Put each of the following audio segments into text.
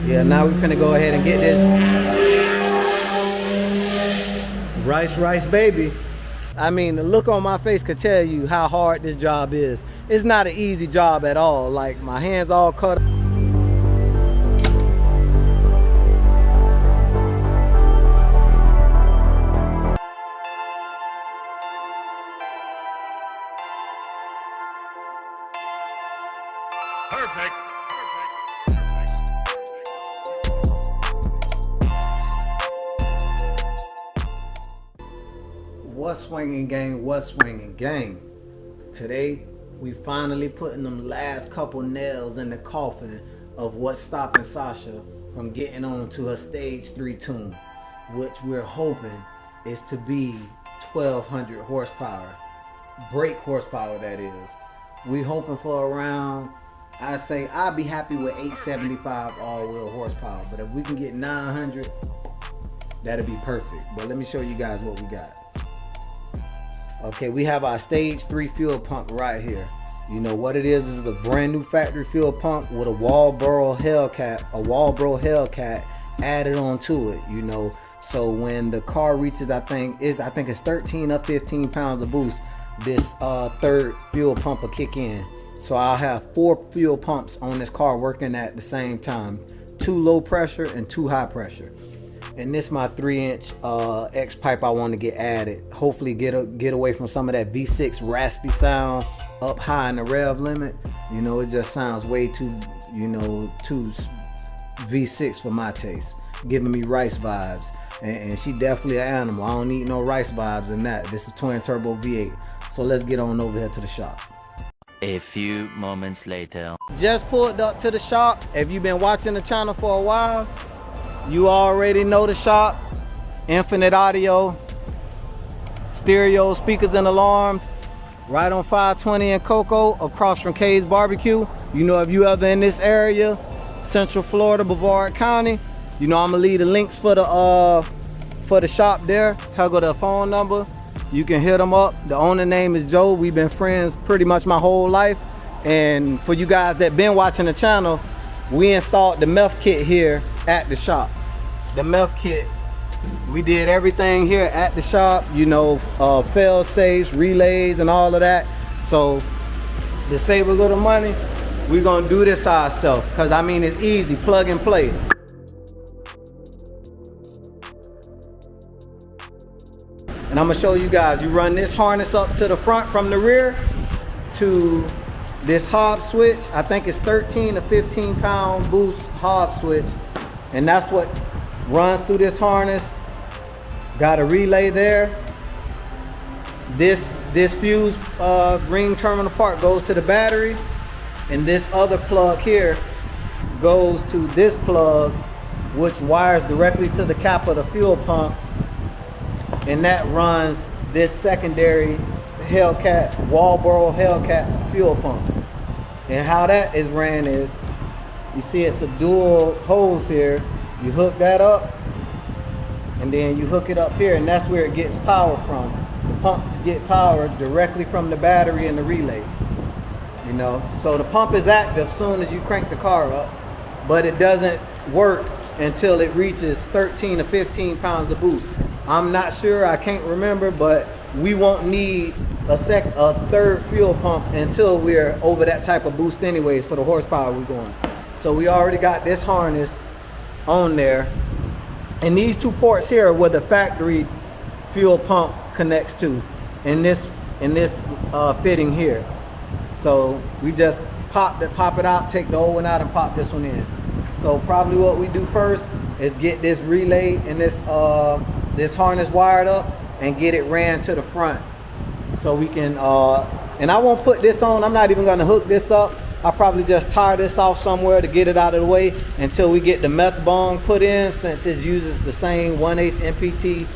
Yeah, now we finna go ahead and get this rice baby. I mean, the look on my face could tell you how hard this job is. It's not an easy job at all. Like, my hands all cut. Perfect. What's swinging, gang? What's swinging, gang? Today we finally putting them last couple nails in the coffin of what's stopping Sasha from getting on to her stage 3 tune, which we're hoping is to be 1200 horsepower, brake horsepower, that is. We hoping for around, I say I'd be happy with 875 all-wheel horsepower, but if we can get 900, that'd be perfect. But let me show you guys what we got. Okay, we have our stage 3 fuel pump right here. You know what it is a brand new factory fuel pump with a Walbro Hellcat added onto it, you know. So when the car reaches, I think it's 13 or 15 pounds of boost, this third fuel pump will kick in. So I'll have 4 fuel pumps on this car working at the same time, 2 low pressure and 2 high pressure. And this my 3-inch X pipe I want to get added. Hopefully get away from some of that V6 raspy sound up high in the rev limit. You know, it just sounds way too, you know, too V6 for my taste, giving me Rice vibes. And she definitely an animal. I don't need no Rice vibes in that. This is a twin turbo V8. So let's get on over here to the shop. A few moments later. Just pulled up to the shop. If you've been watching the channel for a while, you already know the shop. Infinite audio, stereo, speakers and alarms, right on 520 and Cocoa, across from K's Barbecue. You know, if you ever in this area, Central Florida, Brevard County, you know I'm gonna leave the links for the shop there. Here go the phone number. You can hit them up. The owner name is Joe. We've been friends pretty much my whole life. And for you guys that been watching the channel, we installed the MEF kit here at the shop. The MEF kit, we did everything here at the shop, you know, fail safes, relays and all of that. So to save a little money, we're gonna do this ourselves, because I mean it's easy, plug and play. And I'm gonna show you guys, you run this harness up to the front from the rear to this hob switch. I think it's 13 to 15 pound boost hob switch. And that's what runs through this harness. Got a relay there. This fuse ring terminal part goes to the battery. And this other plug here goes to this plug, which wires directly to the cap of the fuel pump. And that runs this secondary Hellcat, Walbro Hellcat fuel pump. And how that is ran is, you see it's a dual hose here. You hook that up, and then you hook it up here, and that's where it gets power from. The pumps get power directly from the battery and the relay. You know, so the pump is active as soon as you crank the car up, but it doesn't work until it reaches 13 to 15 pounds of boost. I'm not sure, I can't remember, but we won't need a third fuel pump until we're over that type of boost anyways for the horsepower we're going. So we already got this harness on there, and these 2 ports here are where the factory fuel pump connects to, in this fitting here. So we just pop it out, take the old one out and pop this one in. So probably what we do first is get this relay and this harness wired up and get it ran to the front, so we can and I won't put this on. I'm not even going to hook this up. I'll probably just tie this off somewhere to get it out of the way until we get the meth bong put in, since it uses the same 1/8 MPT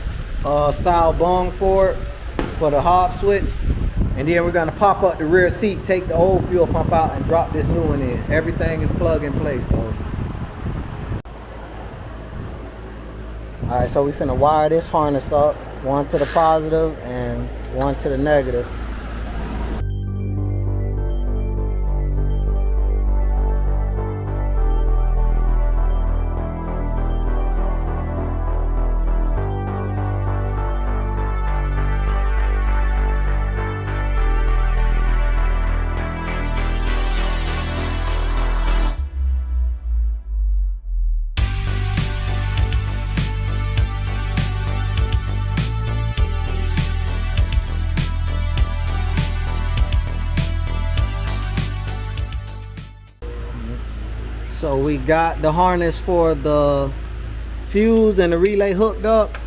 style bong for the hob switch. And then we're going to pop up the rear seat, take the old fuel pump out and drop this new one in. Everything is plug and play. So alright, so we finna wire this harness up, one to the positive and one to the negative. So we got the harness for the fuse and the relay hooked up,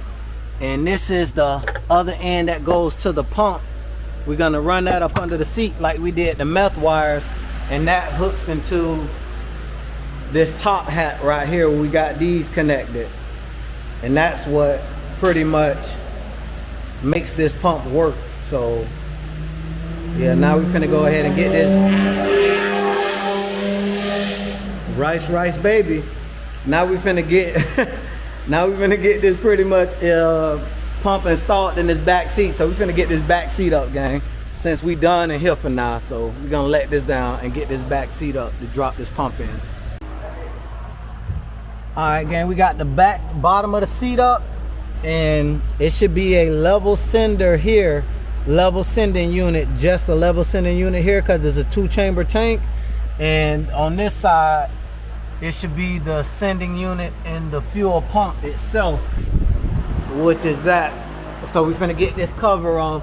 and this is the other end that goes to the pump. We're gonna run that up under the seat like we did the meth wires, and that hooks into this top hat right here where we got these connected, and that's what pretty much makes this pump work. So yeah, now we're finna go ahead and get this rice baby. Now we finna get now we're finna get this pretty much pump installed in this back seat. So we're finna get this back seat up, gang, since we done in here for now. So we're gonna let this down and get this back seat up to drop this pump in. All right, gang, we got the bottom of the seat up, and it should be a level sender here, level sending unit, just a level sending unit here, because there's a 2-chamber tank. And on this side, it should be the sending unit and the fuel pump itself, which is that. So we're finna get this cover off,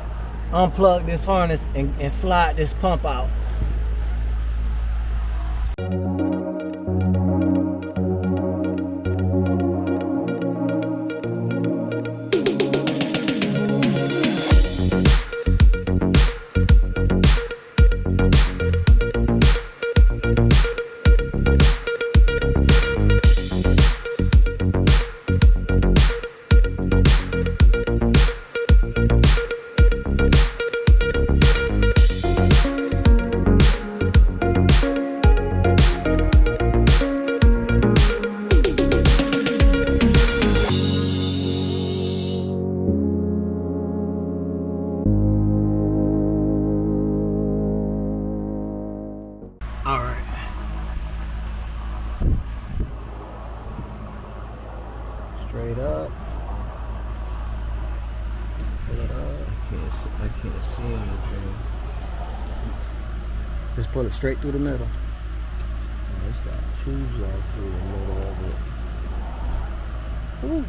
unplug this harness, and slide this pump out. Straight up. Pull it up. I can't see anything. Just pull it straight through the middle. Oh, it's got tubes all through the middle of it. Ooh.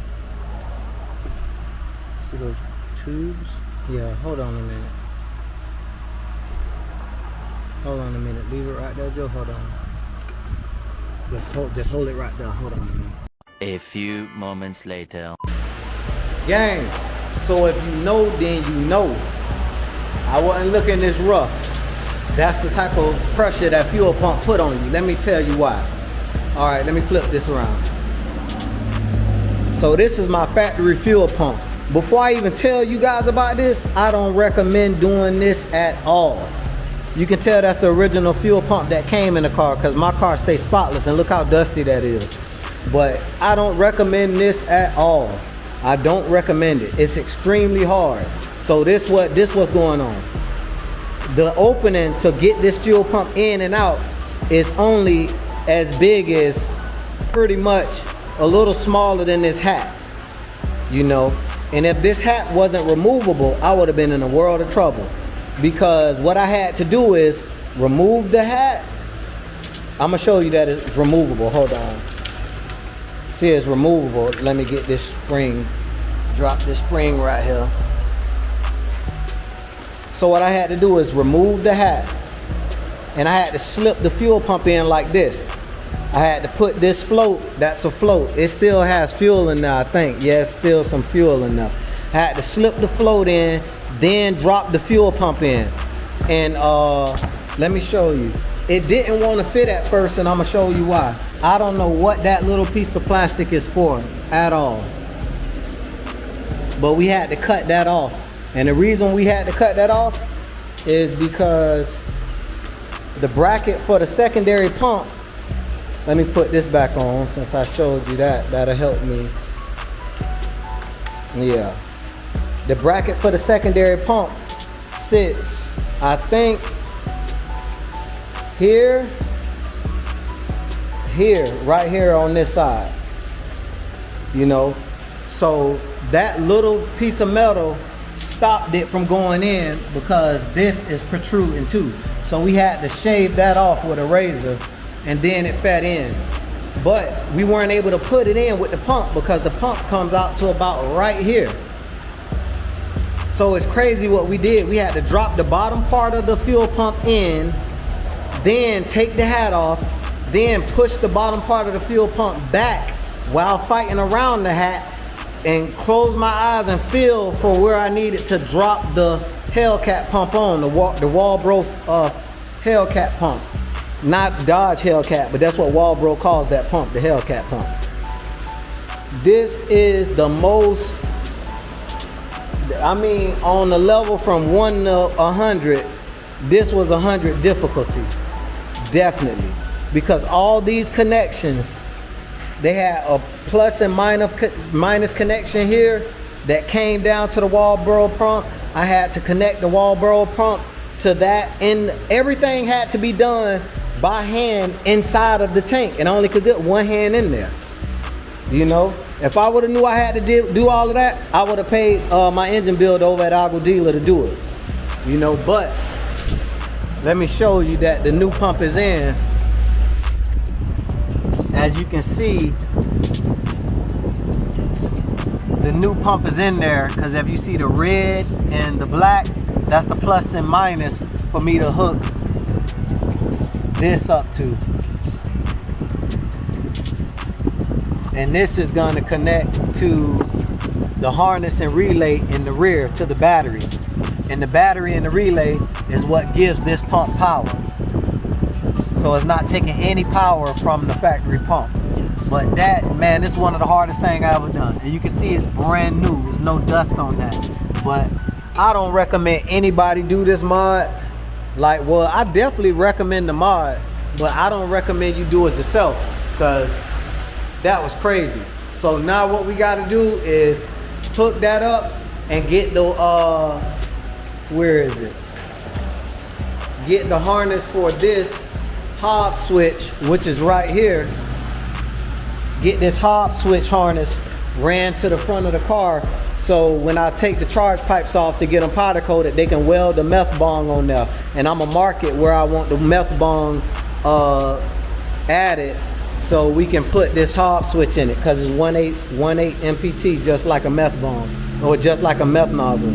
See those tubes? Yeah, hold on a minute. Hold on a minute. Leave it right there, Joe. Hold on. Just hold it right there. Hold on a minute. A few moments later. Gang, so if you know, then you know. I wasn't looking this rough. That's the type of pressure that fuel pump put on you. Let me tell you why. All right, let me flip this around. So this is my factory fuel pump. Before I even tell you guys about this, I don't recommend doing this at all. You can tell that's the original fuel pump that came in the car, because my car stays spotless, and look how dusty that is. But I don't recommend this at all. I don't recommend it. It's extremely hard. So this what's going on. The opening to get this fuel pump in and out is only as big as pretty much a little smaller than this hat, you know. And if this hat wasn't removable, I would have been in a world of trouble, because what I had to do is remove the hat. I'm gonna show you that it's removable. Hold on. See, it's removable. Let me get this spring, drop this spring right here. So what I had to do is remove the hat, and I had to slip the fuel pump in like this. I had to put this float, that's a float. It still has fuel in there, I think. Yeah, it's still some fuel in there. I had to slip the float in, then drop the fuel pump in. And let me show you. It didn't want to fit at first, and I'm gonna show you why. I don't know what that little piece of plastic is for at all. But we had to cut that off. And the reason we had to cut that off is because the bracket for the secondary pump, let me put this back on since I showed you that. That'll help me. Yeah. The bracket for the secondary pump sits, I think, here, right here on this side. You know, so that little piece of metal stopped it from going in, because this is protruding too. So we had to shave that off with a razor, and then it fed in. But we weren't able to put it in with the pump, because the pump comes out to about right here. So it's crazy what we did. We had to drop the bottom part of the fuel pump in, then take the hat off, then push the bottom part of the fuel pump back while fighting around the hat and close my eyes and feel for where I needed to drop the Hellcat pump on, the Walbro Hellcat pump. Not Dodge Hellcat, but that's what Walbro calls that pump, the Hellcat pump. This is the most, I mean, on the level from 1 to 100, this was 100 difficulty, definitely. Because all these connections, they had a plus and minus connection here that came down to the Walbro pump. I had to connect the Walbro pump to that, and everything had to be done by hand inside of the tank, and I only could get one hand in there. You know, if I would have knew I had to do all of that, I would have paid my engine build over at Agua Dealer to do it. You know, but let me show you that the new pump is in. As you can see, the new pump is in there, because if you see the red and the black, that's the plus and minus for me to hook this up to. And this is going to connect to the harness and relay in the rear to the battery. And the battery and the relay is what gives this pump power. So it's not taking any power from the factory pump. But that, man, this is one of the hardest things I ever done. And you can see it's brand new. There's no dust on that. But I don't recommend anybody do this mod. Like, well, I definitely recommend the mod, but I don't recommend you do it yourself, because that was crazy. So now what we got to do is hook that up and get the, where is it? Get the harness for this Hobbs switch, which is right here. Get this Hobbs switch harness ran to the front of the car, so when I take the charge pipes off to get them powder coated, they can weld the meth bong on there. And I'm gonna mark it where I want the meth bong added, so we can put this Hobbs switch in it, because it's 1.8 MPT, just like a meth bong, or just like a meth nozzle.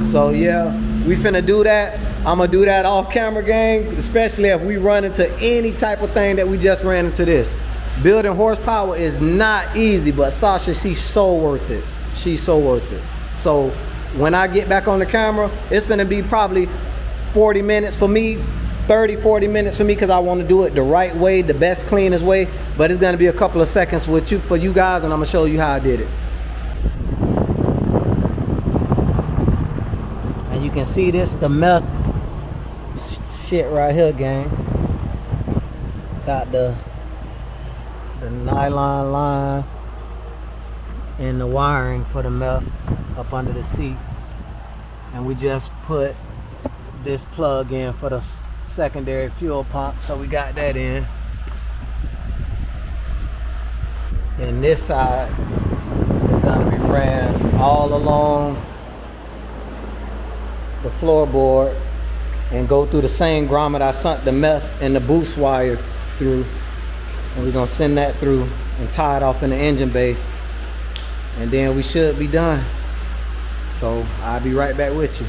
So yeah, we finna do that. I'm gonna do that off camera, gang, especially if we run into any type of thing that we just ran into this. Building horsepower is not easy, but Sasha, she's so worth it. She's so worth it. So when I get back on the camera, it's gonna be probably 40 minutes for me, 30, 40 minutes for me, because I want to do it the right way, the best, cleanest way. But it's gonna be a couple of seconds with you, for you guys, and I'm gonna show you how I did it. And you can see this, the meth shit right here, gang. Got the nylon line and the wiring for the meth up under the seat, and we just put this plug in for the secondary fuel pump, so we got that in. And this side is going to be ran all along the floorboard and go through the same grommet I sunk the meth and the boost wire through, and we're going to send that through and tie it off in the engine bay, and then we should be done. So I'll be right back with you.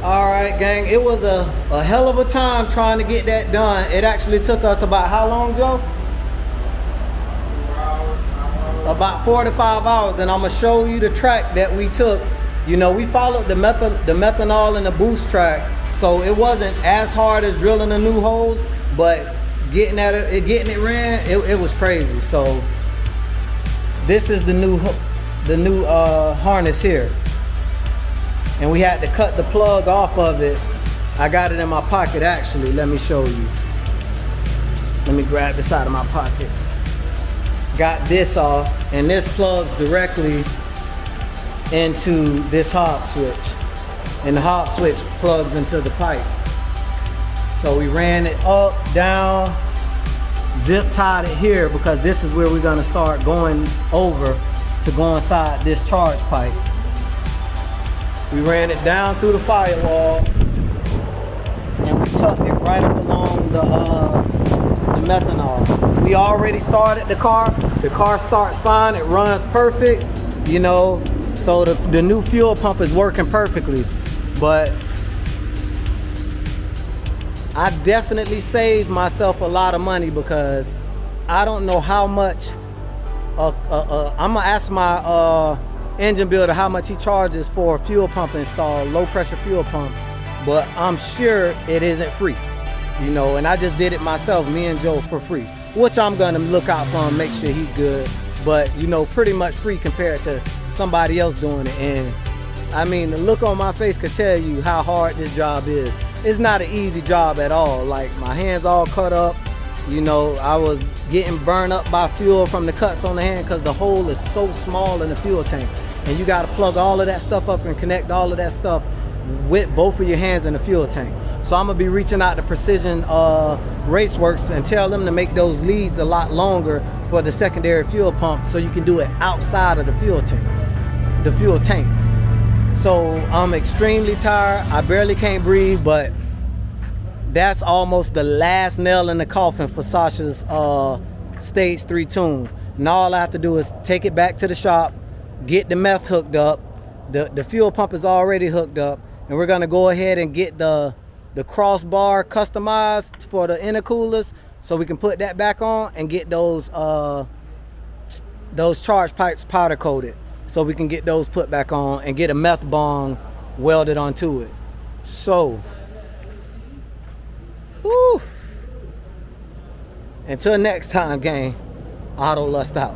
All right, gang, it was a hell of a time trying to get that done. It actually took us about how long, Joe? 4 hours. About 4 to 5 hours, and I'm gonna show you the track that we took. You know, we followed the methanol and the boost track, so it wasn't as hard as drilling the new holes, but getting it ran, it was crazy. So this is the new harness here, and we had to cut the plug off of it. I got it in my pocket, actually. Let me show you. Let me grab this out of my pocket. Got this off, and this plugs directly into this Hobbs switch, and the Hobbs switch plugs into the pipe. So we ran it up, down, zip tied it here, because this is where we're gonna start going over to go inside this charge pipe. We ran it down through the firewall, and we tucked it right up along the methanol. We already started the car. The car starts fine, it runs perfect, you know, so the new fuel pump is working perfectly. But I definitely saved myself a lot of money because I don't know how much. I'm gonna ask my engine builder how much he charges for a fuel pump install, low pressure fuel pump, but I'm sure it isn't free, you know. And I just did it myself, me and Joe, for free, which I'm gonna look out for him, make sure he's good. But you know, pretty much free compared to somebody else doing it. And I mean, the look on my face could tell you how hard this job is. It's not an easy job at all. Like, my hands all cut up. You know, I was getting burned up by fuel from the cuts on the hand because the hole is so small in the fuel tank. And you got to plug all of that stuff up and connect all of that stuff with both of your hands in the fuel tank. So I'm going to be reaching out to Precision Raceworks and tell them to make those leads a lot longer for the secondary fuel pump so you can do it outside of the fuel tank. So I'm extremely tired. I barely can't breathe, but that's almost the last nail in the coffin for Sasha's stage 3 tune. And all I have to do is take it back to the shop, get the meth hooked up. The fuel pump is already hooked up, and we're gonna go ahead and get the crossbar customized for the intercoolers so we can put that back on and get those charge pipes powder coated so we can get those put back on and get a meth bong welded onto it. So, whew. Until next time, gang, Auto Lust out.